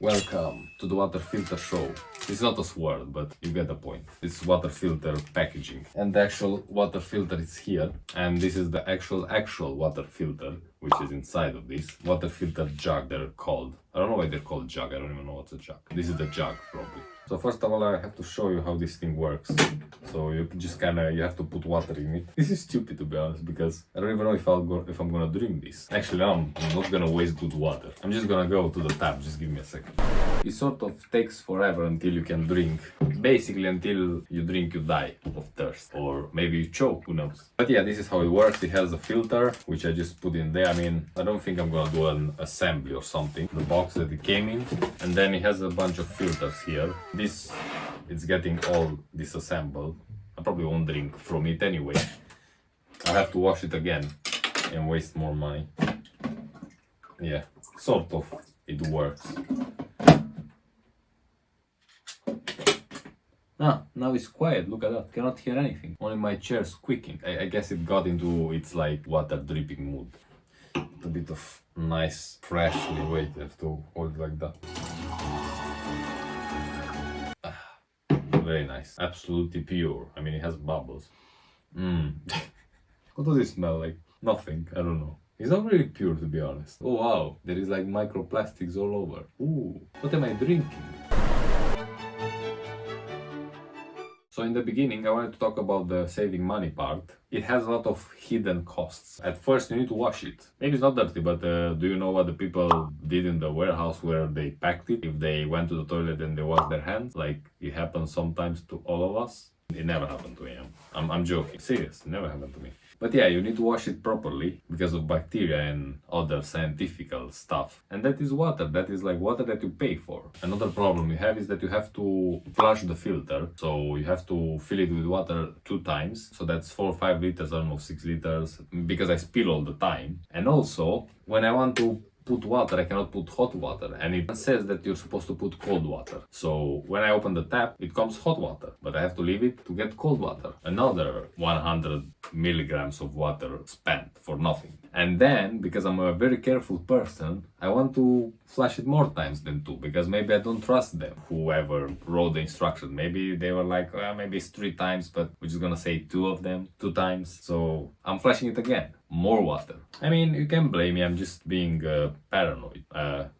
Welcome to the water filter show. It's not a word, but you get the point. It's water filter packaging. And the actual water filter is here. And this is the actual water filter, which is inside of this. Water filter jug, they're called. I don't know why they're called jug. I don't even know what's a jug. This is the jug, probably. So first of all, I have to show you how this thing works. So you just you have to put water in it. This is stupid, to be honest, because I don't even know if I'm gonna drink this. Actually, I'm not gonna waste good water. I'm just gonna go to the tap. Just give me a second. It sort of takes forever until you can drink. Basically, until you drink, you die of thirst, or maybe you choke. Who knows? But yeah, this is how it works. It has a filter, which I just put in there. I mean, I don't think I'm gonna do an assembly or something. The box that it came in, and then it has a bunch of filters here. This, it's getting all disassembled. I probably won't drink from it anyway. I have to wash it again and waste more money. Yeah, sort of, it works. Ah, now it's quiet, look at that. Cannot hear anything. Only my chair squeaking. I guess it got into its like water dripping mood. A bit of nice, freshly weighted to hold like that. Very nice, absolutely pure. I mean, it has bubbles. What does it smell like? Nothing, I don't know. It's not really pure, to be honest. Oh wow, there is like microplastics all over. Ooh, what am I drinking? So in the beginning, I wanted to talk about the saving money part. It has a lot of hidden costs. At first, you need to wash it. Maybe it's not dirty, but do you know what the people did in the warehouse where they packed it? If they went to the toilet and they washed their hands, like it happens sometimes to all of us. It never happened to me. I'm joking. Serious, it never happened to me. But yeah, you need to wash it properly because of bacteria and other scientific stuff. And that is water. That is like water that you pay for. Another problem you have is that you have to flush the filter. So you have to fill it with water 2 times. So that's 4 or 5 liters, I don't know, 6 liters, because I spill all the time. And also, when I want to put water, I cannot put hot water, and it says that you're supposed to put cold water. So when I open the tap, it comes hot water, but I have to leave it to get cold water. Another 100 milligrams of water spent for nothing. And then, because I'm a very careful person, I want to flush it more times than 2, because maybe I don't trust them, whoever wrote the instructions. Maybe they were like, well, maybe it's 3 times, but we're just gonna say 2 of them, 2 times. So I'm flushing it again. More water. I mean, you can blame me, I'm just being paranoid,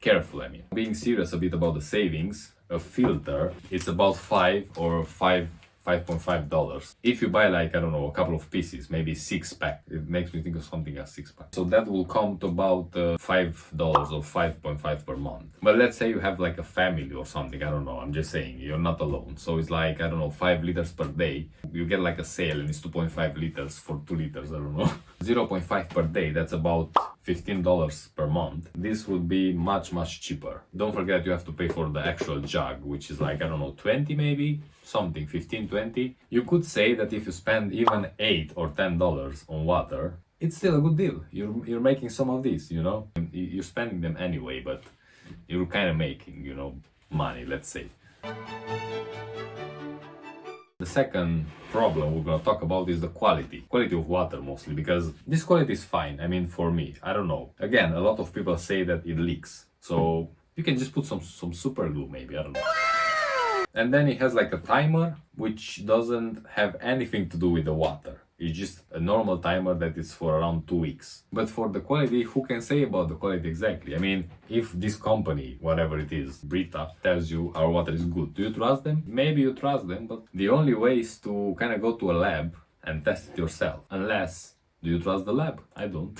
careful, I mean. Being serious a bit about the savings, a filter, it's about $5.5. If you buy like, I don't know, a couple of pieces, maybe 6-pack, it makes me think of something as 6-pack. So that will come to about $5 or 5.5 per month. But let's say you have like a family or something, I don't know, I'm just saying, you're not alone. So it's like, I don't know, 5 liters per day. You get like a sale and it's 2.5 liters for 2 liters, I don't know. 0.5 per day, that's about $15 per month. This would be much cheaper. Don't forget you have to pay for the actual jug, which is like, I don't know, 20 maybe? Something, 15, 20. You could say that if you spend even $8 or $10 on water, it's still a good deal. You're making some of these, you know? You're spending them anyway, but you're kind of making, you know, money, let's say. The second problem we're gonna talk about is the quality of water, mostly, because this quality is fine. I mean, for me, I don't know. Again, a lot of people say that it leaks, so you can just put some super glue, maybe, I don't know. And then it has like a timer, which doesn't have anything to do with the water. It's just a normal timer that is for around 2 weeks. But for the quality, who can say about the quality exactly? I mean, if this company, whatever it is, Brita, tells you our water is good, do you trust them? Maybe you trust them, but the only way is to kind of go to a lab and test it yourself. Unless, do you trust the lab? I don't.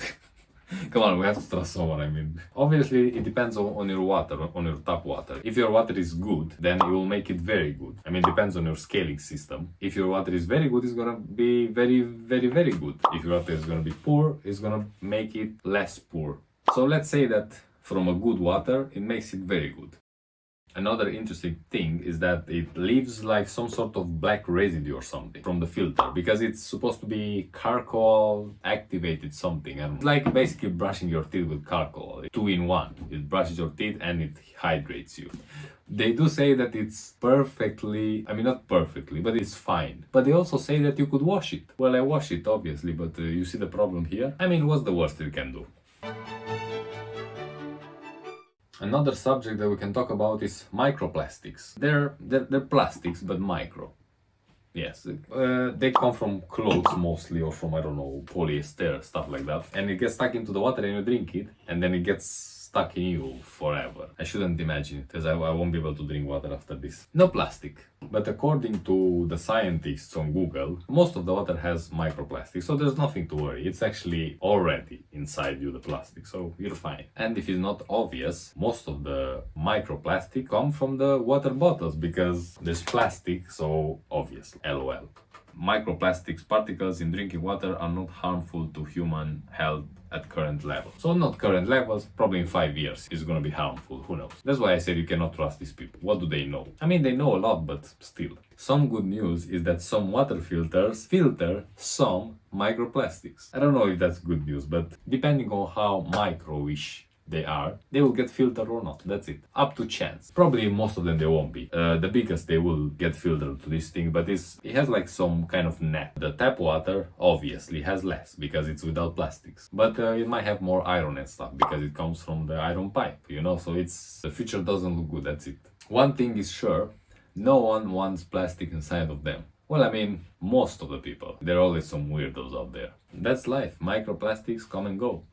Come on, we have to trust someone, I mean. Obviously, it depends on your water, on your tap water. If your water is good, then it will make it very good. I mean, it depends on your scaling system. If your water is very good, it's gonna be very good. If your water is gonna be poor, it's gonna make it less poor. So let's say that from a good water, it makes it very good. Another interesting thing is that it leaves like some sort of black residue or something from the filter, because it's supposed to be charcoal activated something, and like basically brushing your teeth with charcoal, 2-in-1. It brushes your teeth and it hydrates you. They do say that it's perfectly, I mean not perfectly, but it's fine. But they also say that you could wash it. Well, I wash it obviously, but you see the problem here? I mean, what's the worst you can do? Another subject that we can talk about is microplastics. They're plastics, but micro. Yes, they come from clothes mostly, or from, I don't know, polyester, stuff like that. And it gets stuck into the water and you drink it, and then it gets stuck in you forever. I shouldn't imagine it, as I won't be able to drink water after this. No plastic. But according to the scientists on Google, most of the water has microplastics, so there's nothing to worry. It's actually already inside you, the plastic, so you're fine. And if it's not obvious, most of the microplastic come from the water bottles, because there's plastic, so obviously, LOL. Microplastics particles in drinking water are not harmful to human health at current levels. So not current levels, probably in 5 years it's gonna be harmful, who knows. That's why I said you cannot trust these people. What do they know? I mean, they know a lot, but still. Some good news is that some water filters filter some microplastics. I don't know if that's good news, but depending on how micro-ish they will get filtered or not. That's it. Up to chance. Probably most of them they won't be. The biggest they will get filtered to this thing, but it has like some kind of net. The tap water obviously has less because it's without plastics, but it might have more iron and stuff because it comes from the iron pipe, you know, so the future doesn't look good. That's it. One thing is sure, no one wants plastic inside of them. Well, I mean, most of the people. There are always some weirdos out there. That's life. Microplastics come and go.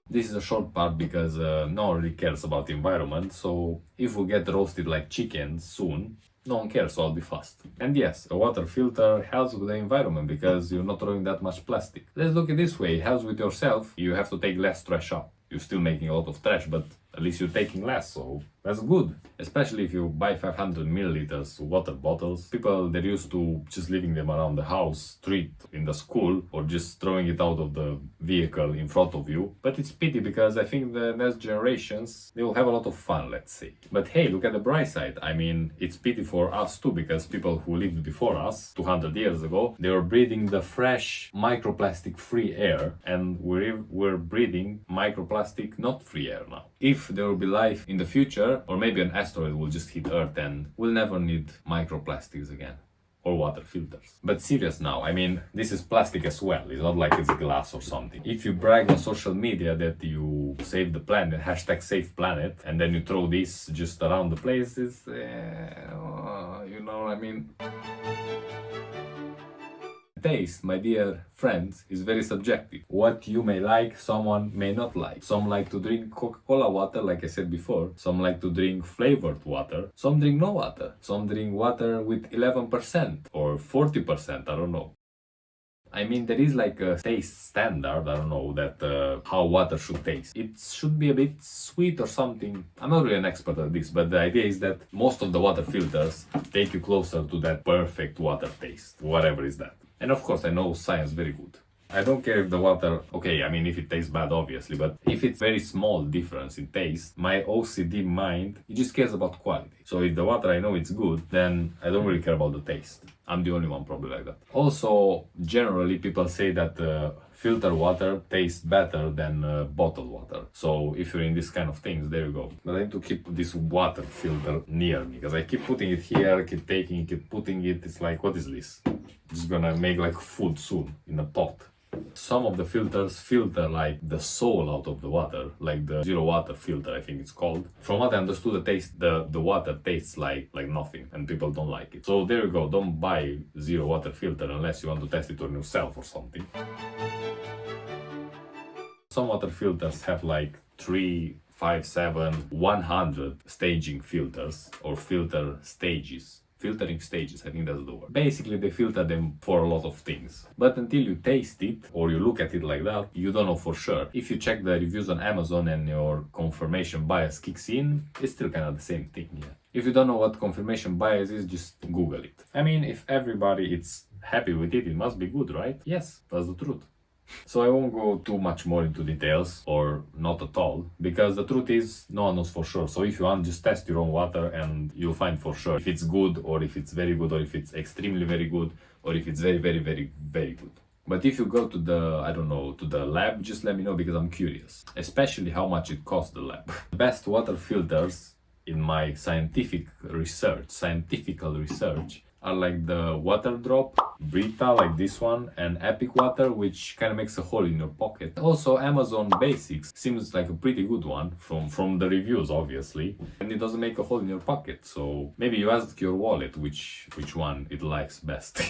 This is a short part because no one really cares about the environment, so if we get roasted like chickens soon, no one cares, so I'll be fast. And yes, a water filter helps with the environment because you're not throwing that much plastic. Let's look at it this way, it helps with yourself, you have to take less trash out. You're still making a lot of trash, but at least you're taking less, so that's good. Especially if you buy 500 milliliters water bottles. People, they're used to just leaving them around the house, street, in the school, or just throwing it out of the vehicle in front of you. But it's pity because I think the next generations, they will have a lot of fun, let's say. But hey, look at the bright side. I mean, it's pity for us too, because people who lived before us, 200 years ago, they were breathing the fresh, microplastic-free air, and we're breathing microplastic not free air now. If there will be life in the future, or maybe an asteroid will just hit Earth and we'll never need microplastics again. Or water filters. But serious now, I mean, this is plastic as well. It's not like it's glass or something. If you brag on social media that you save the planet, hashtag save planet, and then you throw this just around the place, it's, you know what I mean? Taste, my dear friends, is very subjective. What you may like, someone may not like. Some like to drink Coca-Cola water, like I said before. Some like to drink flavored water. Some drink no water. Some drink water with 11% or 40%, I don't know. I mean, there is like a taste standard, I don't know, that how water should taste. It should be a bit sweet or something. I'm not really an expert at this, but the idea is that most of the water filters take you closer to that perfect water taste, whatever is that. And of course, I know science very good. I don't care if the water, okay, I mean, if it tastes bad, obviously, but if it's very small difference in taste, my OCD mind, it just cares about quality. So if the water I know it's good, then I don't really care about the taste. I'm the only one probably like that. Also, generally, people say that filter water tastes better than bottled water. So if you're in this kind of things, there you go. But I need to keep this water filter near me, because I keep putting it here, keep taking it, keep putting it. It's like, what is this? It's gonna make like food soon in a pot. Some of the filters filter like the soul out of the water, like the zero water filter, I think it's called. From what I understood, the taste, the water tastes like nothing, and people don't like it. So there you go, don't buy zero water filter unless you want to test it on yourself or something. Some water filters have like 3, 5, 7, 100 staging filters or filter stages. Filtering stages, I think that's the word. Basically, they filter them for a lot of things. But until you taste it, or you look at it like that, you don't know for sure. If you check the reviews on Amazon and your confirmation bias kicks in, it's still kind of the same thing, yeah. If you don't know what confirmation bias is, just Google it. I mean, if everybody is happy with it, it must be good, right? Yes, that's the truth. So I won't go too much more into details, or not at all, because the truth is no one knows for sure. So if you want, just test your own water and you'll find for sure if it's good, or if it's very good, or if it's extremely very good, or if it's very, very, very, very good. But if you go to the, I don't know, to the lab, just let me know, because I'm curious, especially how much it costs the lab. The best water filters in my scientifical research are like the water drop, Brita, like this one, and Epic Water, which kind of makes a hole in your pocket. Also, Amazon Basics seems like a pretty good one from the reviews, obviously, and it doesn't make a hole in your pocket. So maybe you ask your wallet which one it likes best.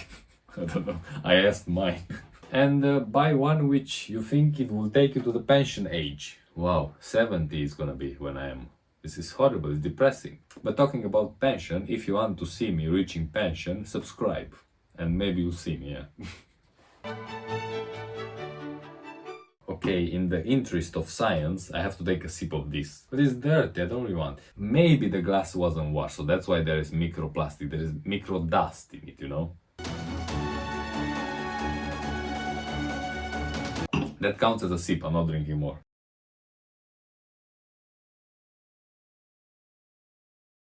I don't know. I asked mine. And buy one which you think it will take you to the pension age. Wow, 70 is gonna be when I am. This is horrible, it's depressing. But talking about pension, if you want to see me reaching pension, subscribe. And maybe you'll see me, yeah. Okay, in the interest of science, I have to take a sip of this. But it's dirty, I don't really want. Maybe the glass wasn't washed, so that's why there is microplastic, there is micro dust in it, you know? That counts as a sip, I'm not drinking more.